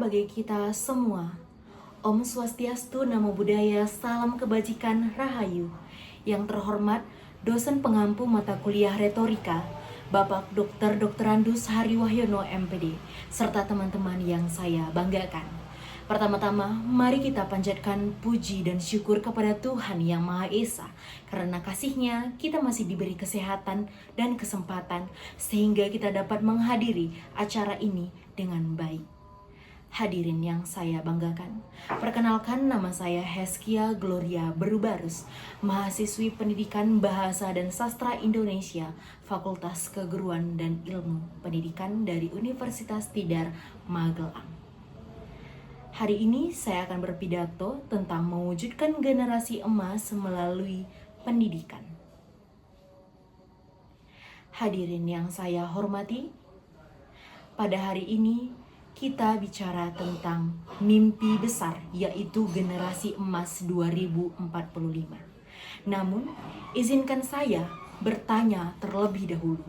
bagi kita semua. Om Swastiastu, Namo Buddhaya, salam kebajikan, rahayu. Yang terhormat, dosen pengampu mata kuliah retorika, Bapak Dr. Andus Hari Wahyono MPD, serta teman-teman yang saya banggakan. Pertama-tama, mari kita panjatkan puji dan syukur kepada Tuhan Yang Maha Esa. Karena kasih-Nya, kita masih diberi kesehatan dan kesempatan sehingga kita dapat menghadiri acara ini dengan baik. Hadirin yang saya banggakan, perkenalkan, nama saya Heskia Gloria Berubarus, mahasiswi Pendidikan Bahasa dan Sastra Indonesia, Fakultas Keguruan dan Ilmu Pendidikan dari Universitas Tidar, Magelang. Hari ini saya akan berpidato tentang mewujudkan generasi emas melalui pendidikan. Hadirin yang saya hormati, pada hari ini kita bicara tentang mimpi besar, yaitu generasi emas 2045. Namun, izinkan saya bertanya terlebih dahulu.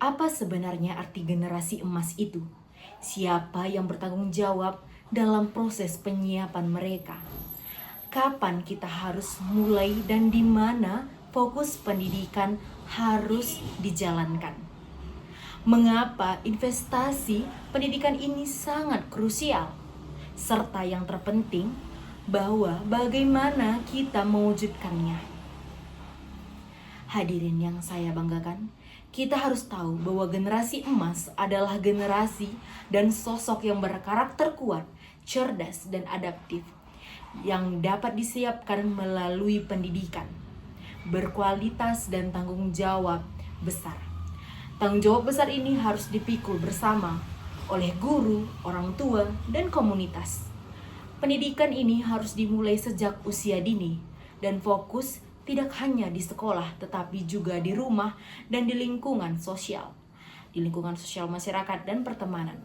Apa sebenarnya arti generasi emas itu? Siapa yang bertanggung jawab dalam proses penyiapan mereka? Kapan kita harus mulai dan di mana fokus pendidikan harus dijalankan? Mengapa investasi pendidikan ini sangat krusial? Serta yang terpenting, bahwa bagaimana kita mewujudkannya. Hadirin yang saya banggakan, kita harus tahu bahwa generasi emas adalah generasi dan sosok yang berkarakter kuat, cerdas, dan adaptif, yang dapat disiapkan melalui pendidikan, berkualitas dan tanggung jawab besar. Tanggung jawab besar ini harus dipikul bersama oleh guru, orang tua, dan komunitas. Pendidikan ini harus dimulai sejak usia dini dan fokus tidak hanya di sekolah tetapi juga di rumah dan di lingkungan sosial. Di lingkungan sosial masyarakat dan pertemanan.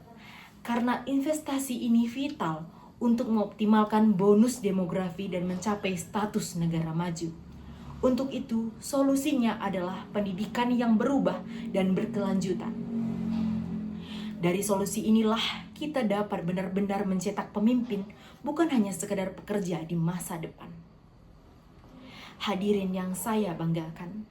Karena investasi ini vital untuk mengoptimalkan bonus demografi dan mencapai status negara maju. Untuk itu, solusinya adalah pendidikan yang berubah dan berkelanjutan. Dari solusi inilah kita dapat benar-benar mencetak pemimpin, bukan hanya sekedar pekerja di masa depan. Hadirin yang saya banggakan,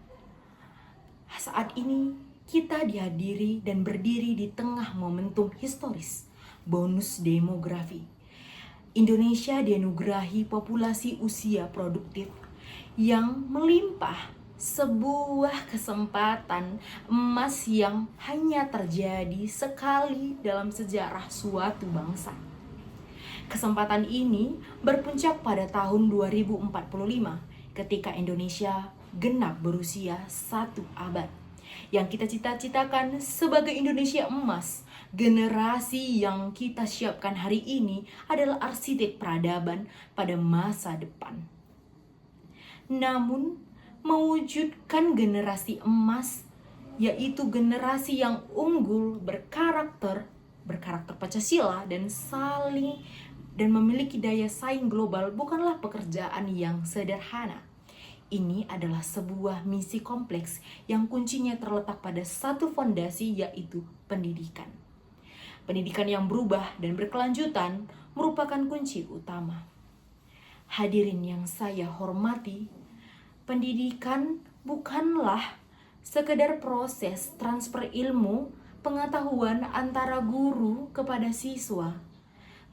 saat ini kita dihadiri dan berdiri di tengah momentum historis, bonus demografi. Indonesia dianugerahi populasi usia produktif yang melimpah, sebuah kesempatan emas yang hanya terjadi sekali dalam sejarah suatu bangsa. Kesempatan ini berpuncak pada tahun 2045 ketika Indonesia genap berusia 1 abad. Yang kita cita-citakan sebagai Indonesia emas, generasi yang kita siapkan hari ini adalah arsitek peradaban pada masa depan. Namun, mewujudkan generasi emas, yaitu generasi yang unggul, berkarakter Pancasila dan memiliki daya saing global, bukanlah pekerjaan yang sederhana. Ini adalah sebuah misi kompleks yang kuncinya terletak pada satu fondasi, yaitu pendidikan. Pendidikan yang berubah dan berkelanjutan merupakan kunci utama. Hadirin yang saya hormati, pendidikan bukanlah sekedar proses transfer ilmu, pengetahuan antara guru kepada siswa.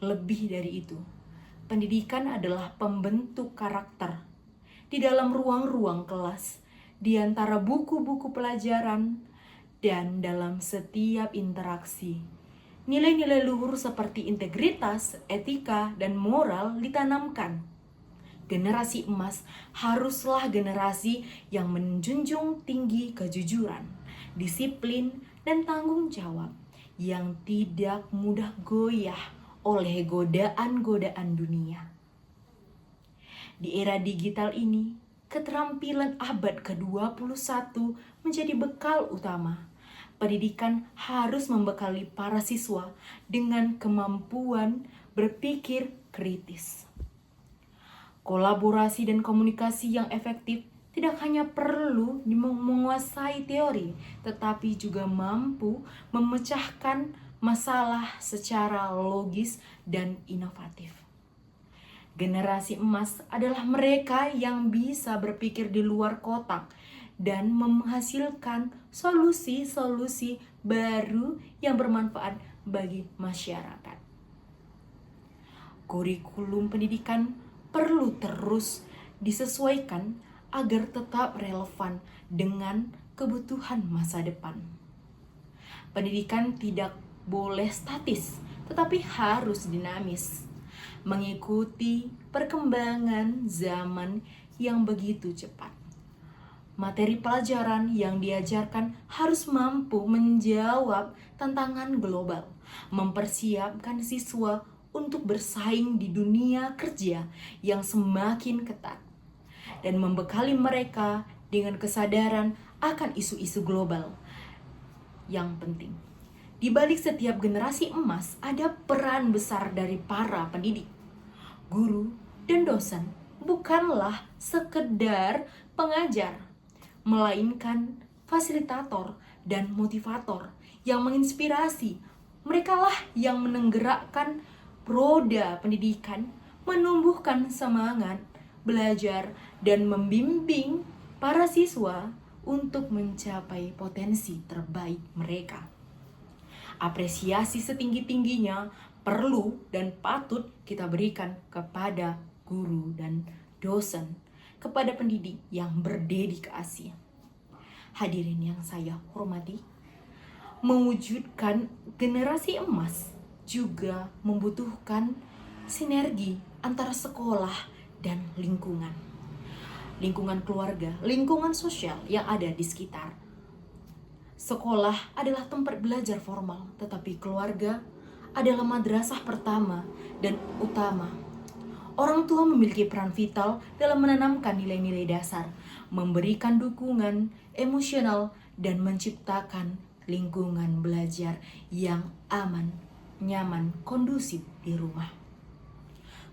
Lebih dari itu, pendidikan adalah pembentuk karakter di dalam ruang-ruang kelas, di antara buku-buku pelajaran, dan dalam setiap interaksi. Nilai-nilai luhur seperti integritas, etika, dan moral ditanamkan. Generasi emas haruslah generasi yang menjunjung tinggi kejujuran, disiplin, dan tanggung jawab, yang tidak mudah goyah oleh godaan-godaan dunia. Di era digital ini, keterampilan abad ke-21 menjadi bekal utama. Pendidikan harus membekali para siswa dengan kemampuan berpikir kritis. Kolaborasi dan komunikasi yang efektif tidak hanya perlu menguasai teori, tetapi juga mampu memecahkan masalah secara logis dan inovatif. Generasi emas adalah mereka yang bisa berpikir di luar kotak dan menghasilkan solusi-solusi baru yang bermanfaat bagi masyarakat. Kurikulum pendidikan perlu terus disesuaikan agar tetap relevan dengan kebutuhan masa depan. Pendidikan tidak boleh statis, tetapi harus dinamis, mengikuti perkembangan zaman yang begitu cepat. Materi pelajaran yang diajarkan harus mampu menjawab tantangan global, mempersiapkan siswa untuk bersaing di dunia kerja yang semakin ketat, dan membekali mereka dengan kesadaran akan isu-isu global yang penting. Di balik setiap generasi emas ada peran besar dari para pendidik. Guru dan dosen bukanlah sekedar pengajar, melainkan fasilitator dan motivator yang menginspirasi. Merekalah yang menggerakkan roda pendidikan, menumbuhkan semangat belajar dan membimbing para siswa untuk mencapai potensi terbaik mereka. Apresiasi setinggi-tingginya perlu dan patut kita berikan kepada guru dan dosen, kepada pendidik yang berdedikasi. Hadirin yang saya hormati, mewujudkan generasi emas juga membutuhkan sinergi antara sekolah dan lingkungan. Lingkungan keluarga, lingkungan sosial yang ada di sekitar. Sekolah adalah tempat belajar formal, tetapi keluarga adalah madrasah pertama dan utama. Orang tua memiliki peran vital dalam menanamkan nilai-nilai dasar, memberikan dukungan emosional, dan menciptakan lingkungan belajar yang aman, nyaman, kondusif di rumah.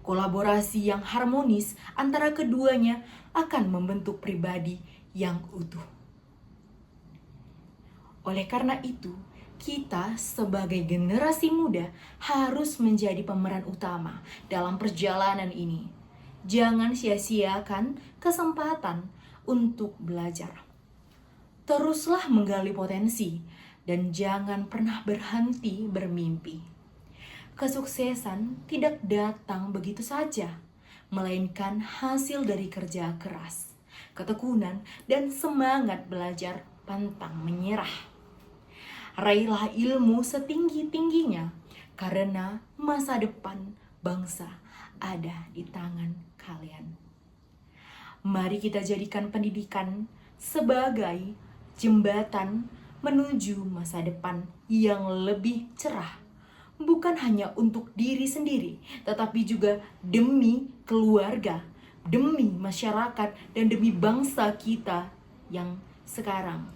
Kolaborasi yang harmonis antara keduanya akan membentuk pribadi yang utuh. Oleh karena itu, kita sebagai generasi muda harus menjadi pemeran utama dalam perjalanan ini. Jangan sia-siakan kesempatan untuk belajar. Teruslah menggali potensi dan jangan pernah berhenti bermimpi. Kesuksesan tidak datang begitu saja, melainkan hasil dari kerja keras, ketekunan, dan semangat belajar pantang menyerah. Raihlah ilmu setinggi-tingginya, karena masa depan bangsa ada di tangan kalian. Mari kita jadikan pendidikan sebagai jembatan menuju masa depan yang lebih cerah. Bukan hanya untuk diri sendiri, tetapi juga demi keluarga, demi masyarakat, dan demi bangsa kita yang sekarang.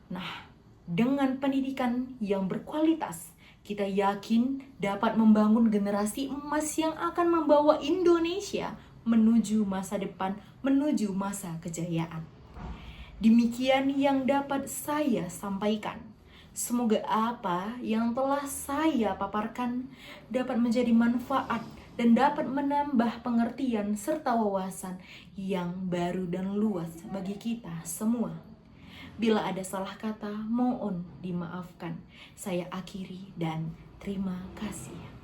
Nah, dengan pendidikan yang berkualitas, kita yakin dapat membangun generasi emas yang akan membawa Indonesia menuju masa depan, menuju masa kejayaan. Demikian yang dapat saya sampaikan. Semoga apa yang telah saya paparkan dapat menjadi manfaat dan dapat menambah pengertian serta wawasan yang baru dan luas bagi kita semua. Bila ada salah kata, mohon dimaafkan. Saya akhiri dan terima kasih.